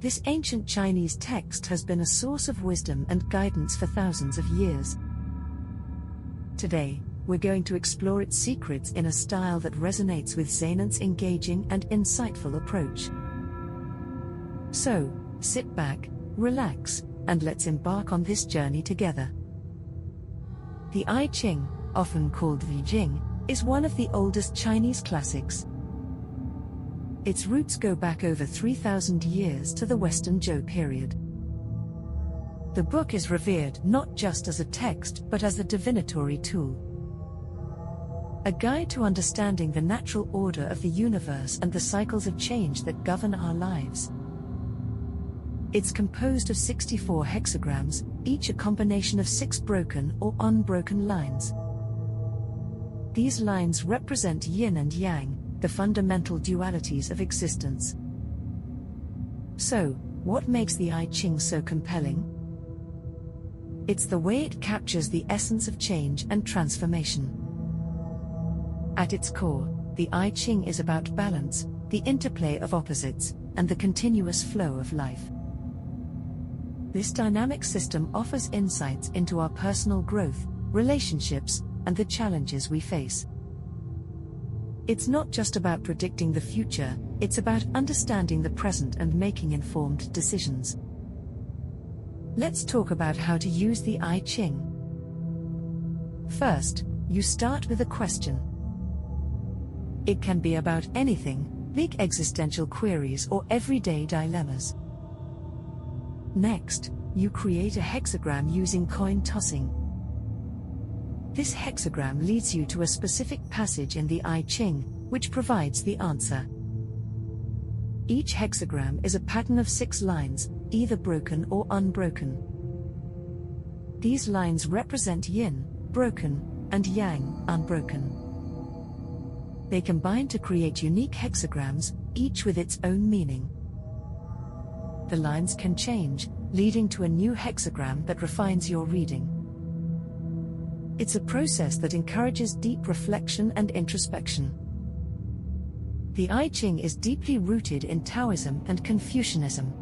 This ancient Chinese text has been a source of wisdom and guidance for thousands of years. Today, we're going to explore its secrets in a style that resonates with Zainan's engaging and insightful approach. So, sit back, relax, and let's embark on this journey together. The I Ching, often called the Jing, is one of the oldest Chinese classics. Its roots go back over 3,000 years to the Western Zhou period. The book is revered not just as a text but as a divinatory tool, a guide to understanding the natural order of the universe and the cycles of change that govern our lives. It's composed of 64 hexagrams, each a combination of 6 broken or unbroken lines. These lines represent yin and yang, the fundamental dualities of existence. So, what makes the I Ching so compelling? It's the way it captures the essence of change and transformation. At its core, the I Ching is about balance, the interplay of opposites, and the continuous flow of life. This dynamic system offers insights into our personal growth, relationships, and the challenges we face. It's not just about predicting the future, it's about understanding the present and making informed decisions. Let's talk about how to use the I Ching. First, you start with a question. It can be about anything, big existential queries or everyday dilemmas. Next, you create a hexagram using coin tossing. This hexagram leads you to a specific passage in the I Ching, which provides the answer. Each hexagram is a pattern of 6 lines, either broken or unbroken. These lines represent yin, broken, and yang, unbroken. They combine to create unique hexagrams, each with its own meaning. The lines can change, leading to a new hexagram that refines your reading. It's a process that encourages deep reflection and introspection. The I Ching is deeply rooted in Taoism and Confucianism.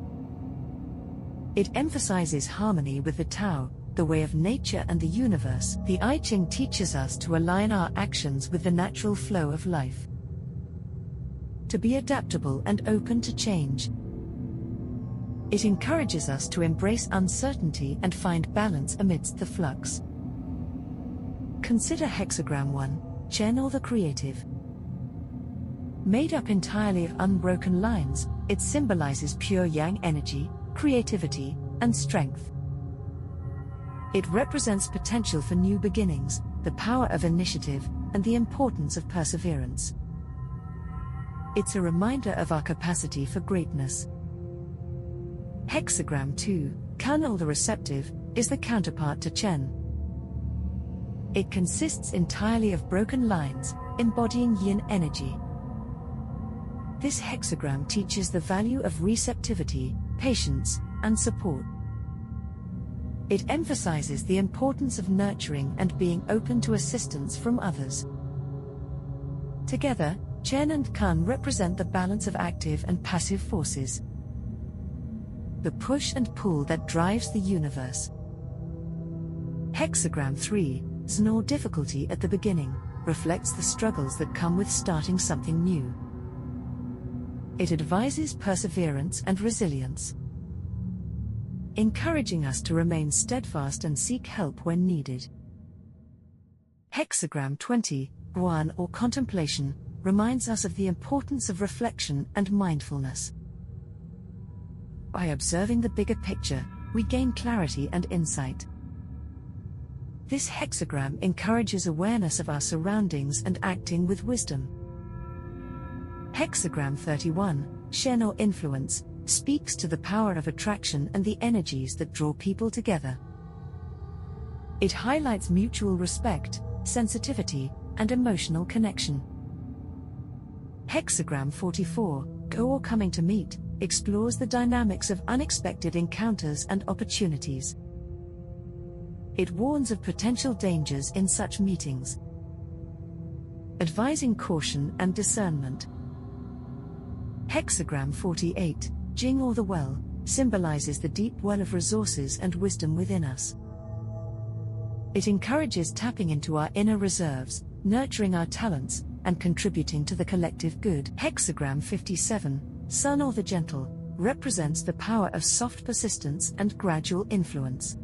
It emphasizes harmony with the Tao, the way of nature and the universe. The I Ching teaches us to align our actions with the natural flow of life, to be adaptable and open to change. It encourages us to embrace uncertainty and find balance amidst the flux. Consider hexagram 1, Chen or the creative. Made up entirely of unbroken lines, it symbolizes pure yang energy, creativity, and strength. It represents potential for new beginnings, the power of initiative, and the importance of perseverance. It's a reminder of our capacity for greatness. Hexagram 2, Kun or the receptive, is the counterpart to Chen. It consists entirely of broken lines, embodying yin energy. This hexagram teaches the value of receptivity, patience, and support. It emphasizes the importance of nurturing and being open to assistance from others. Together, Chen and Kun represent the balance of active and passive forces, the push and pull that drives the universe. Hexagram 3, Znor difficulty at the beginning, reflects the struggles that come with starting something new. It advises perseverance and resilience, encouraging us to remain steadfast and seek help when needed. Hexagram 20, Guan or contemplation, reminds us of the importance of reflection and mindfulness. By observing the bigger picture, we gain clarity and insight. This hexagram encourages awareness of our surroundings and acting with wisdom. Hexagram 31, Shen or influence, speaks to the power of attraction and the energies that draw people together. It highlights mutual respect, sensitivity, and emotional connection. Hexagram 44, Go or coming to meet, explores the dynamics of unexpected encounters and opportunities. It warns of potential dangers in such meetings, advising caution and discernment. Hexagram 48, Jing or the well, symbolizes the deep well of resources and wisdom within us. It encourages tapping into our inner reserves, nurturing our talents, and contributing to the collective good. Hexagram 57, Sun or the Gentle, represents the power of soft persistence and gradual influence.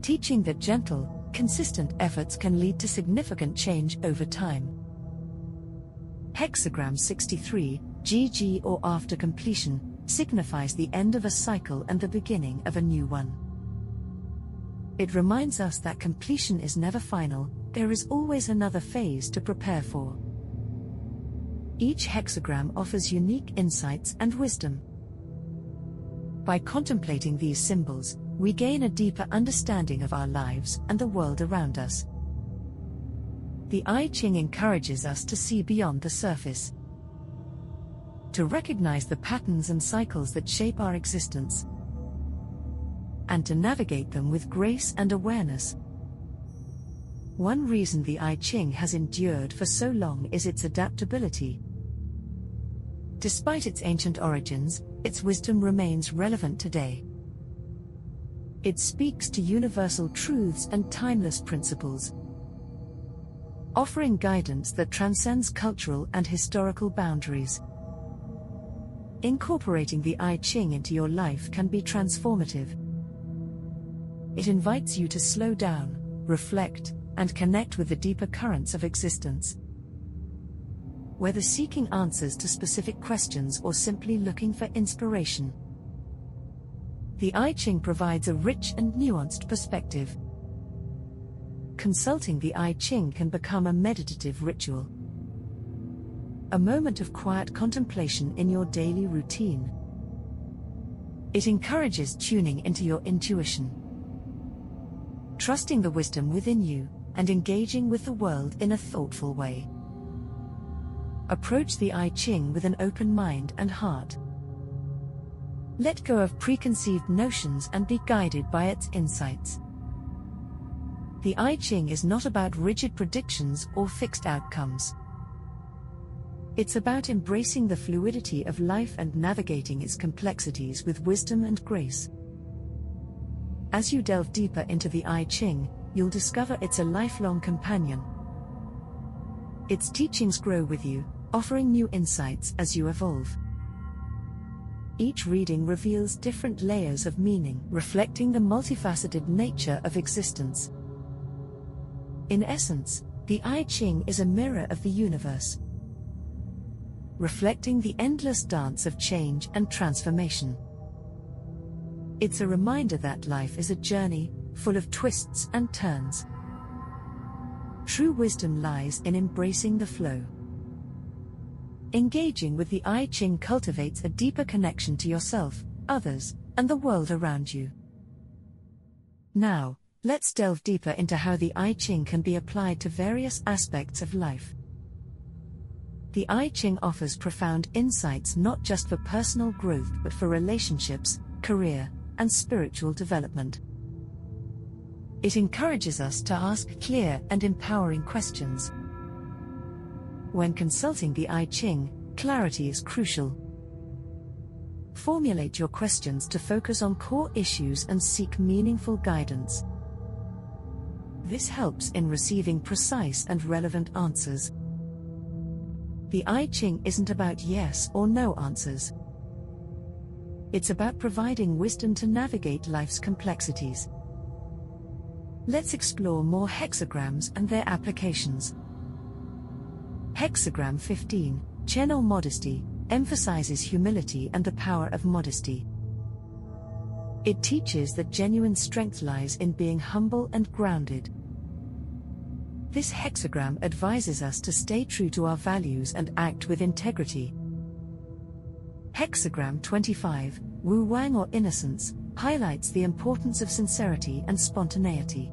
Teaching that gentle, consistent efforts can lead to significant change over time. Hexagram 63, GG or after completion, signifies the end of a cycle and the beginning of a new one. It reminds us that completion is never final, there is always another phase to prepare for. Each hexagram offers unique insights and wisdom. By contemplating these symbols, we gain a deeper understanding of our lives and the world around us. The I Ching encourages us to see beyond the surface, to recognize the patterns and cycles that shape our existence, and to navigate them with grace and awareness. One reason the I Ching has endured for so long is its adaptability. Despite its ancient origins, its wisdom remains relevant today. It speaks to universal truths and timeless principles, offering guidance that transcends cultural and historical boundaries. Incorporating the I Ching into your life can be transformative. It invites you to slow down, reflect, and connect with the deeper currents of existence. Whether seeking answers to specific questions or simply looking for inspiration, the I Ching provides a rich and nuanced perspective. Consulting the I Ching can become a meditative ritual, a moment of quiet contemplation in your daily routine. It encourages tuning into your intuition, trusting the wisdom within you, and engaging with the world in a thoughtful way. Approach the I Ching with an open mind and heart. Let go of preconceived notions and be guided by its insights. The I Ching is not about rigid predictions or fixed outcomes. It's about embracing the fluidity of life and navigating its complexities with wisdom and grace. As you delve deeper into the I Ching, you'll discover it's a lifelong companion. Its teachings grow with you, offering new insights as you evolve. Each reading reveals different layers of meaning, reflecting the multifaceted nature of existence. In essence, the I Ching is a mirror of the universe, reflecting the endless dance of change and transformation. It's a reminder that life is a journey, full of twists and turns. True wisdom lies in embracing the flow. Engaging with the I Ching cultivates a deeper connection to yourself, others, and the world around you. Now, let's delve deeper into how the I Ching can be applied to various aspects of life. The I Ching offers profound insights not just for personal growth but for relationships, career, and spiritual development. It encourages us to ask clear and empowering questions. When consulting the I Ching, clarity is crucial. Formulate your questions to focus on core issues and seek meaningful guidance. This helps in receiving precise and relevant answers. The I Ching isn't about yes or no answers. It's about providing wisdom to navigate life's complexities. Let's explore more hexagrams and their applications. Hexagram 15, Chen or Modesty, emphasizes humility and the power of modesty. It teaches that genuine strength lies in being humble and grounded. This hexagram advises us to stay true to our values and act with integrity. Hexagram 25, Wu Wang or Innocence, highlights the importance of sincerity and spontaneity.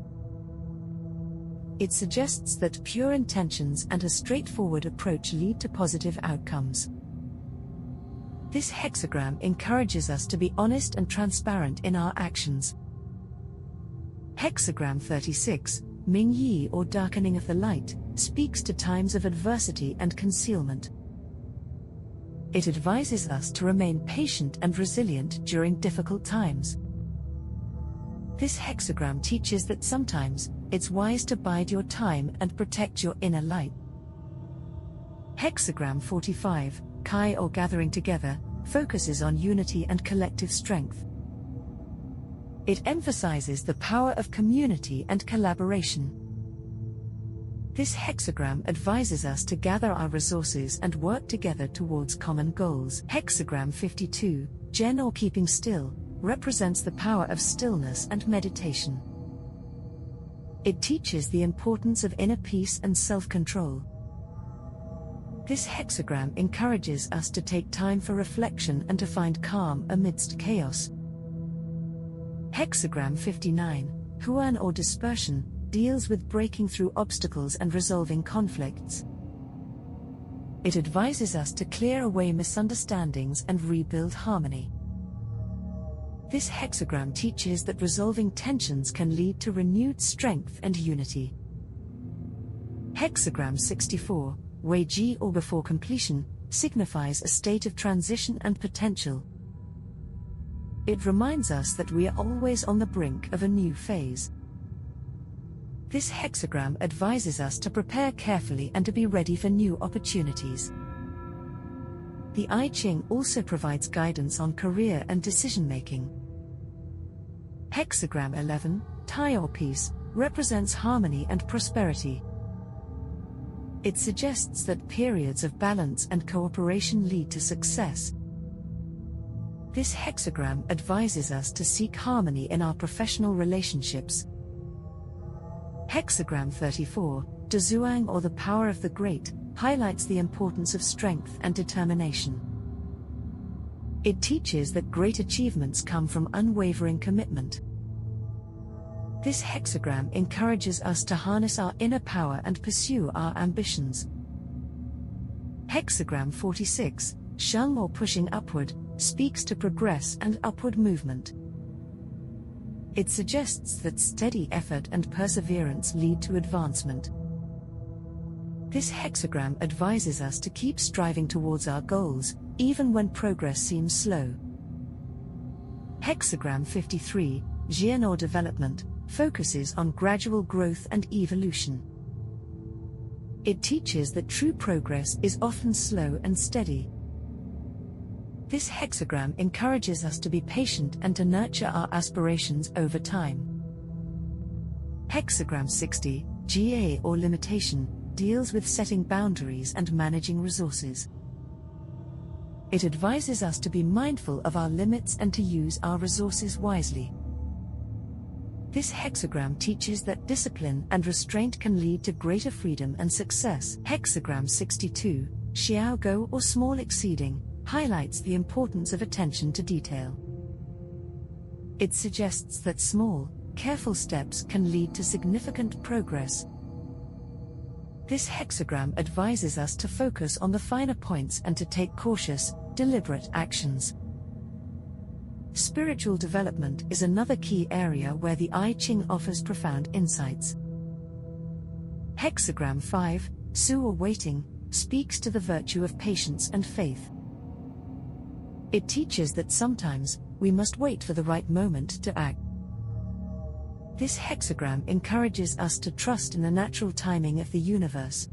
It suggests that pure intentions and a straightforward approach lead to positive outcomes. This hexagram encourages us to be honest and transparent in our actions. Hexagram 36, Ming Yi or Darkening of the Light, speaks to times of adversity and concealment. It advises us to remain patient and resilient during difficult times. This hexagram teaches that sometimes it's wise to bide your time and protect your inner light. Hexagram 45, Kai or gathering together, focuses on unity and collective strength. It emphasizes the power of community and collaboration. This hexagram advises us to gather our resources and work together towards common goals. Hexagram 52, Jen or keeping still, represents the power of stillness and meditation. It teaches the importance of inner peace and self-control. This hexagram encourages us to take time for reflection and to find calm amidst chaos. Hexagram 59, Huan or dispersion, deals with breaking through obstacles and resolving conflicts. It advises us to clear away misunderstandings and rebuild harmony. This hexagram teaches that resolving tensions can lead to renewed strength and unity. Hexagram 64, Wei Ji or before completion, signifies a state of transition and potential. It reminds us that we are always on the brink of a new phase. This hexagram advises us to prepare carefully and to be ready for new opportunities. The I Ching also provides guidance on career and decision-making. Hexagram 11, Tai or peace, represents harmony and prosperity. It suggests that periods of balance and cooperation lead to success. This hexagram advises us to seek harmony in our professional relationships. Hexagram 34, De Zhuang or the power of the great, highlights the importance of strength and determination. It teaches that great achievements come from unwavering commitment. This hexagram encourages us to harness our inner power and pursue our ambitions. Hexagram 46, Sheng or pushing upward, speaks to progress and upward movement. It suggests that steady effort and perseverance lead to advancement. This hexagram advises us to keep striving towards our goals, even when progress seems slow. Hexagram 53, Jian or development, focuses on gradual growth and evolution. It teaches that true progress is often slow and steady. This hexagram encourages us to be patient and to nurture our aspirations over time. Hexagram 60, GA or limitation, deals with setting boundaries and managing resources. It advises us to be mindful of our limits and to use our resources wisely. This hexagram teaches that discipline and restraint can lead to greater freedom and success. Hexagram 62, Xiao Go or small exceeding, highlights the importance of attention to detail. It suggests that small, careful steps can lead to significant progress. This hexagram advises us to focus on the finer points and to take cautious, deliberate actions. Spiritual development is another key area where the I Ching offers profound insights. Hexagram 5, Su or waiting, speaks to the virtue of patience and faith. It teaches that sometimes we must wait for the right moment to act. This hexagram encourages us to trust in the natural timing of the universe.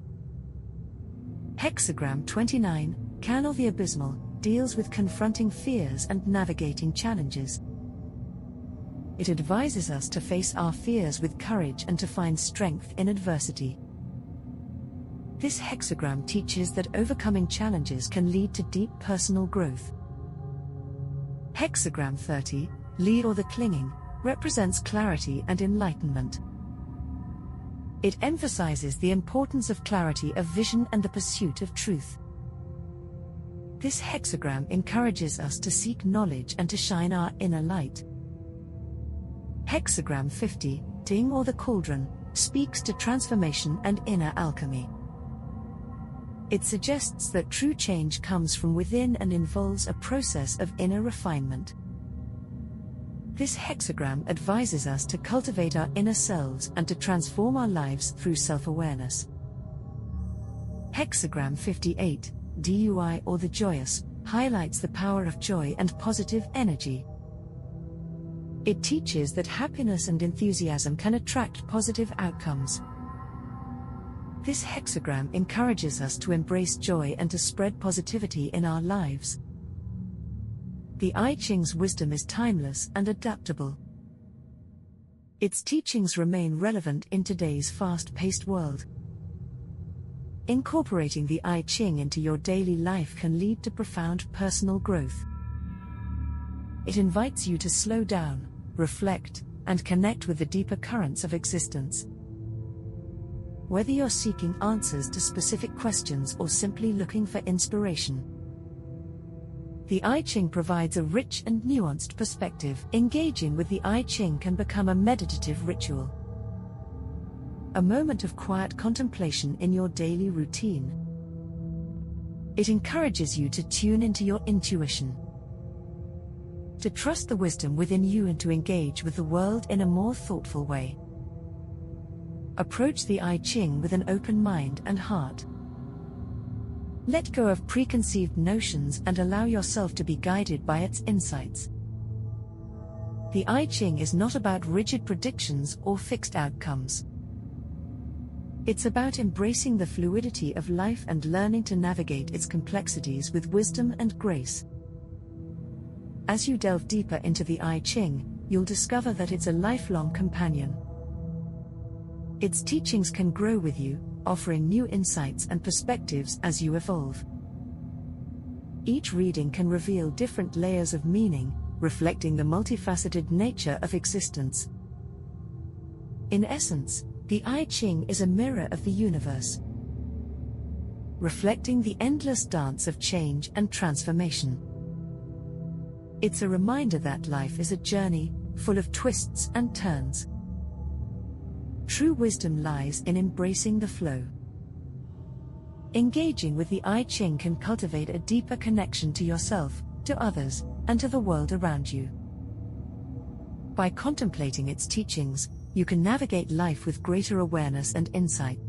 Hexagram 29, Can or the abysmal, deals with confronting fears and navigating challenges. It advises us to face our fears with courage and to find strength in adversity. This hexagram teaches that overcoming challenges can lead to deep personal growth. Hexagram 30, Li or the clinging, represents clarity and enlightenment. It emphasizes the importance of clarity of vision and the pursuit of truth. This hexagram encourages us to seek knowledge and to shine our inner light. Hexagram 50, Ding or the cauldron, speaks to transformation and inner alchemy. It suggests that true change comes from within and involves a process of inner refinement. This hexagram advises us to cultivate our inner selves and to transform our lives through self-awareness. Hexagram 58, Dui or the joyous, highlights the power of joy and positive energy. It teaches that happiness and enthusiasm can attract positive outcomes. This hexagram encourages us to embrace joy and to spread positivity in our lives. The I Ching's wisdom is timeless and adaptable. Its teachings remain relevant in today's fast-paced world. Incorporating the I Ching into your daily life can lead to profound personal growth. It invites you to slow down, reflect, and connect with the deeper currents of existence. Whether you're seeking answers to specific questions or simply looking for inspiration, the I Ching provides a rich and nuanced perspective. Engaging with the I Ching can become a meditative ritual, a moment of quiet contemplation in your daily routine. It encourages you to tune into your intuition, to trust the wisdom within you, and to engage with the world in a more thoughtful way. Approach the I Ching with an open mind and heart. Let go of preconceived notions and allow yourself to be guided by its insights. The I Ching is not about rigid predictions or fixed outcomes. It's about embracing the fluidity of life and learning to navigate its complexities with wisdom and grace. As you delve deeper into the I Ching, you'll discover that it's a lifelong companion. Its teachings can grow with you, offering new insights and perspectives as you evolve. Each reading can reveal different layers of meaning, reflecting the multifaceted nature of existence. In essence, the I Ching is a mirror of the universe, reflecting the endless dance of change and transformation. It's a reminder that life is a journey, full of twists and turns. True wisdom lies in embracing the flow. Engaging with the I Ching can cultivate a deeper connection to yourself, to others, and to the world around you. By contemplating its teachings, you can navigate life with greater awareness and insight.